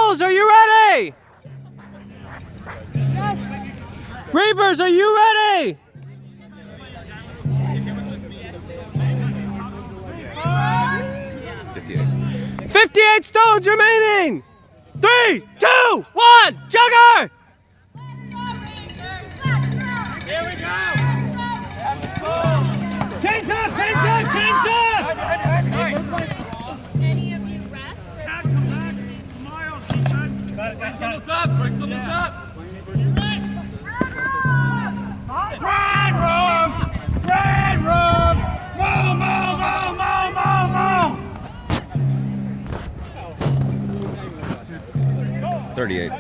Bulls, are you ready? Yes. Reapers, are you ready? 58 stones remaining. 3, 2, 1, Jugger! Here we go! Chains up! Chains up! Chains up! Any of you rest? Come back. Miles, defense. Break some up! Break some up! Red room! Red room! Move, move, move, move, move, move! 38.